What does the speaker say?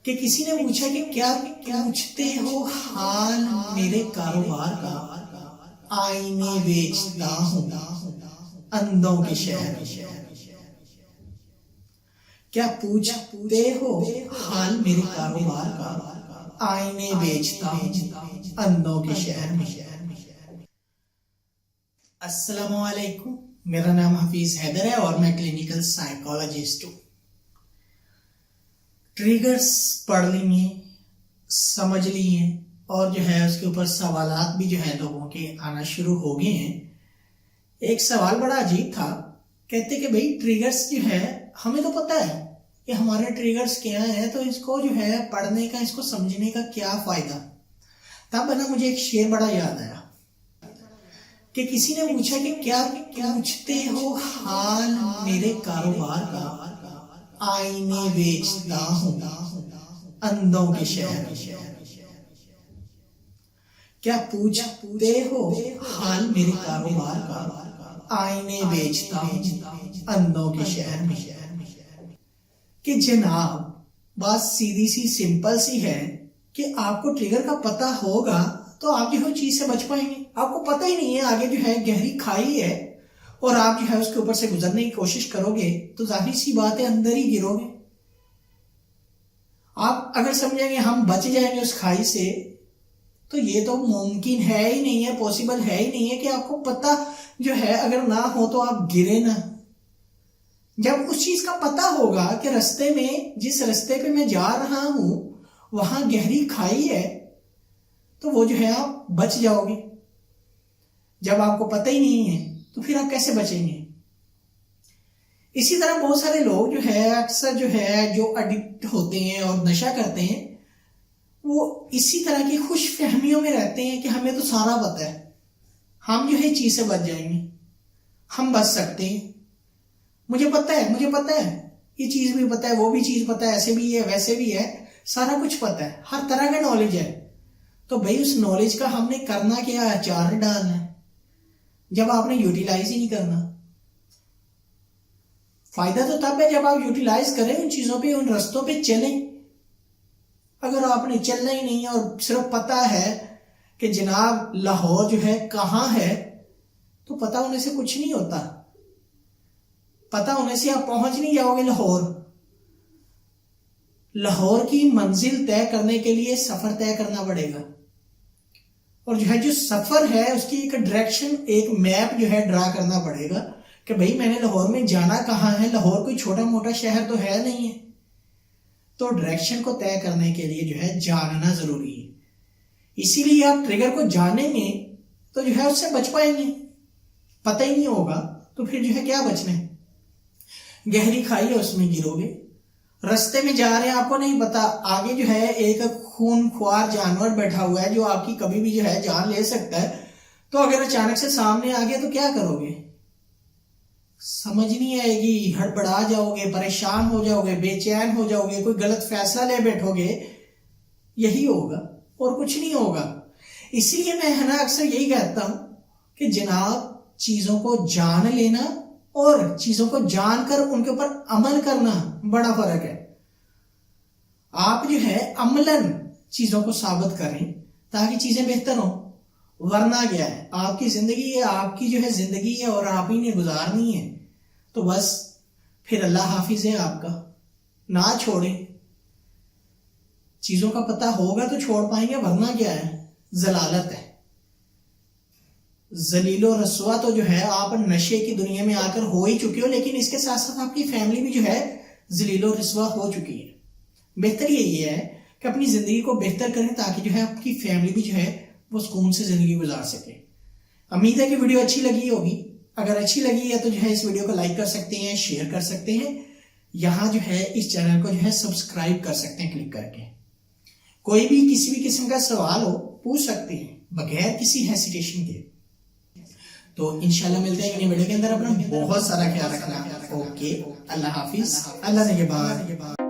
कि किसी ने पूछा कि क्या पूछते हो हाल मेरे कारोबार का, आईने बेचता हूं अंधों के शहर में। क्या पूछते हो हाल मेरे कारोबार का, आईने बेचता हूं अंधों के शहर में। अस्सलामु अलैकुम, मेरा नाम हफीज हैदर है और मैं क्लिनिकल साइकोलॉजिस्ट हूं। ट्रिगर्स पढ़ लिए, समझ लिए और जो है उसके ऊपर सवालात भी जो है लोगों के आना शुरू हो गए हैं। एक सवाल बड़ा अजीब था, कहते कि भाई ट्रिगर्स जो है हमें तो पता है कि हमारे ट्रिगर्स क्या है, तो इसको जो है पढ़ने का, इसको समझने का क्या फायदा। तब ना मुझे एक शेर बड़ा याद आया कि किसी ने पूछा कि क्या पूछते हो हाल मेरे कारोबार का, आईने बेचता हूं अंधों के शहर में। क्या पूछते हो हाल मेरे कारोबार का, आईने बेचता हूं अंधों के शहर में। कि जनाब बात सीधी सी सिंपल सी है कि आपको ट्रिगर का पता होगा तो आप जो है चीज से बच पाएंगे। आपको पता ही नहीं है, आगे जो है गहरी खाई है और आप जो है उसके ऊपर से गुजरने की कोशिश करोगे तो जाहिर सी बात है अंदर ही गिरोगे। आप अगर समझेंगे हम बच जाएंगे उस खाई से, तो ये तो मुमकिन है ही नहीं है, पॉसिबल है ही नहीं है कि आपको पता जो है अगर ना हो तो आप गिरे ना। जब उस चीज का पता होगा कि रास्ते में, जिस रास्ते पे मैं जा रहा हूं वहां गहरी खाई है, तो वो जो है आप बच जाओगे। जब आपको पता ही नहीं है तो फिर आप कैसे बचेंगे। इसी तरह बहुत सारे लोग जो है अक्सर जो है जो एडिक्ट होते हैं और नशा करते हैं, वो इसी तरह की खुश फहमियों में रहते हैं कि हमें तो सारा पता है, हम जो है चीज से बच जाएंगे, हम बच सकते हैं, मुझे पता है, ये चीज भी पता है, वो भी चीज पता है, ऐसे भी है वैसे भी है, सारा कुछ पता है, हर तरह का नॉलेज है। तो भाई उस नॉलेज का हमने करना क्या है, चार डालना है, जब आपने यूटिलाइज ही नहीं करना। फायदा तो तब है जब आप यूटिलाइज करें उन चीजों पे, उन रास्तों पे चलें। अगर आपने चलना ही नहीं है और सिर्फ पता है कि जनाब लाहौर जो है कहां है, तो पता होने से कुछ नहीं होता। पता होने से आप पहुंच नहीं जाओगे लाहौर। लाहौर की मंजिल तय करने के लिए सफर तय करना पड़ेगा, और जो है जो सफर है उसकी एक डायरेक्शन, एक मैप जो है ड्रा करना पड़ेगा कि भाई मैंने लाहौर में जाना कहाँ है। लाहौर कोई छोटा मोटा शहर तो है नहीं है, तो डायरेक्शन को तय करने के लिए जो है जानना जरूरी है। इसीलिए आप ट्रिगर को जानेंगे तो जो है उससे बच पाएंगे। पता ही नहीं होगा तो फिर जो है क्या बचना है, गहरी खाई है उसमें गिरोगे। रास्ते में जा रहे हैं, आपको नहीं पता आगे जो है एक खूनख्वार जानवर बैठा हुआ है जो आपकी कभी भी जो है जान ले सकता है। तो अगर अचानक से सामने आ गया तो क्या करोगे, समझ नहीं आएगी, हड़बड़ा जाओगे, परेशान हो जाओगे, बेचैन हो जाओगे, कोई गलत फैसला ले बैठोगे। यही होगा और कुछ नहीं होगा। इसीलिए मैं है ना अक्सर यही कहता हूं कि जनाब चीजों को जान लेना और चीजों को जानकर उनके ऊपर अमल करना बड़ा फर्क है। आप जो है अमलन चीजों को साबित करें ताकि चीजें बेहतर हो। वरना क्या है, आपकी जिंदगी है, आपकी जो है जिंदगी है और आप ही ने गुजारनी है, तो बस फिर अल्लाह हाफिज है आपका। ना छोड़ें, चीजों का पता होगा तो छोड़ पाएंगे, वरना क्या है, जलालत है, जलीलो रसवा तो जो है आप नशे की दुनिया में आकर हो ही चुके हो, लेकिन इसके साथ साथ आपकी फैमिली भी जो है जलीलो रसवा हो चुकी है। बेहतर यही है कि अपनी जिंदगी को बेहतर करें ताकि जो है आपकी फैमिली भी जो है वो सुकून से जिंदगी गुजार सके। उम्मीद है कि वीडियो अच्छी लगी होगी। अगर अच्छी लगी है तो जो है इस वीडियो को लाइक कर सकते हैं, शेयर कर सकते हैं, यहाँ जो है इस चैनल को जो है सब्सक्राइब कर सकते हैं क्लिक करके। कोई भी किसी भी किस्म का सवाल हो पूछ सकते हैं बगैर किसी हेसिटेशन के। तो इंशाल्लाह मिलते हैं अगली वीडियो के अंदर। अपना बहुत सारा ख्याल रखना। ओके, अल्लाह हाफिज, अल्लाह ने के बाद।